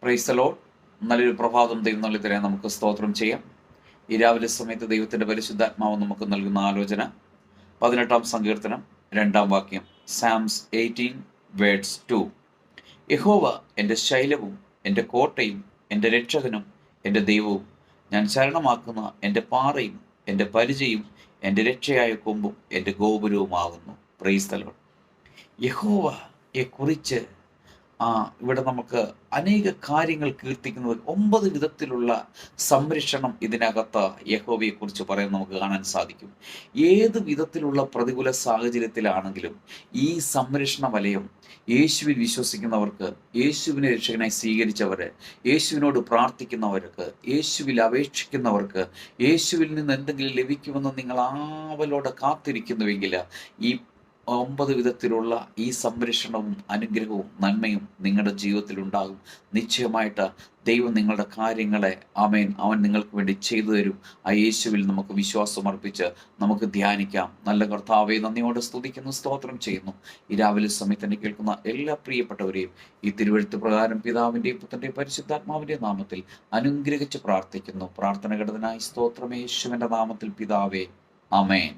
Praise the Lord. നല്ലൊരു പ്രഭാതം ദൈവം നൽകി തരാൻ നമുക്ക് സ്തോത്രം ചെയ്യാം. ഈ രാവിലെ സമയത്ത് ദൈവത്തിൻ്റെ പരിശുദ്ധാത്മാവ് നമുക്ക് നൽകുന്ന ആലോചന 18-ാം സങ്കീർത്തനം 2-ാം വാക്യം, സാംസ് 18:2. യഹോവ എൻ്റെ ശൈലവും എൻ്റെ കോട്ടയും എൻ്റെ രക്ഷകനും എൻ്റെ ദൈവവും, ഞാൻ ശരണമാക്കുന്ന എൻ്റെ പാറയും എൻ്റെ പരിചയും എൻ്റെ രക്ഷയായ കൊമ്പും എൻ്റെ ഗോപുരവുമാകുന്നു. Praise the Lord. യഹോവയെ കുറിച്ച് ഇവിടെ നമുക്ക് അനേക കാര്യങ്ങൾ കീർത്തിക്കുന്നത് 9 വിധത്തിലുള്ള സംരക്ഷണം ഇതിനകത്ത് യഹോവയെ കുറിച്ച് പറയാൻ നമുക്ക് കാണാൻ സാധിക്കും. ഏത് വിധത്തിലുള്ള പ്രതികൂല സാഹചര്യത്തിലാണെങ്കിലും ഈ സംരക്ഷണ വലയം യേശുവിൽ വിശ്വസിക്കുന്നവർക്ക്, യേശുവിനെ രക്ഷകനായി സ്വീകരിച്ചവർ, യേശുവിനോട് പ്രാർത്ഥിക്കുന്നവർക്ക്, യേശുവിൽ അപേക്ഷിക്കുന്നവർക്ക്, യേശുവിൽ നിന്ന് എന്തെങ്കിലും ലഭിക്കുമെന്ന് നിങ്ങൾ ആവലോടെ കാത്തിരിക്കുന്നുവെങ്കിൽ ഈ 9 വിധത്തിലുള്ള ഈ സംരക്ഷണവും അനുഗ്രഹവും നന്മയും നിങ്ങളുടെ ജീവിതത്തിൽ ഉണ്ടാകും. നിശ്ചയമായിട്ട് ദൈവം നിങ്ങളുടെ കാര്യങ്ങളെ അവൻ നിങ്ങൾക്ക് വേണ്ടി ചെയ്തു തരും. ആ യേശുവിൽ നമുക്ക് വിശ്വാസം അർപ്പിച്ച് നമുക്ക് ധ്യാനിക്കാം. നല്ല കർത്താവെ, നന്ദിയോടെ സ്തുതിക്കുന്നു, സ്തോത്രം ചെയ്യുന്നു. ഈ രാവിലെ സമയത്ത് തന്നെ കേൾക്കുന്ന എല്ലാ പ്രിയപ്പെട്ടവരെയും ഈ തിരുവെഴുത്ത് പ്രകാരം പിതാവിൻ്റെയും പുത്രൻ്റെയും പരിശുദ്ധാത്മാവിൻ്റെ നാമത്തിൽ അനുഗ്രഹിച്ച് പ്രാർത്ഥിക്കുന്നു. പ്രാർത്ഥന ഘടനായി സ്തോത്രം യേശുവിൻ്റെ നാമത്തിൽ പിതാവേ, ആമേൻ.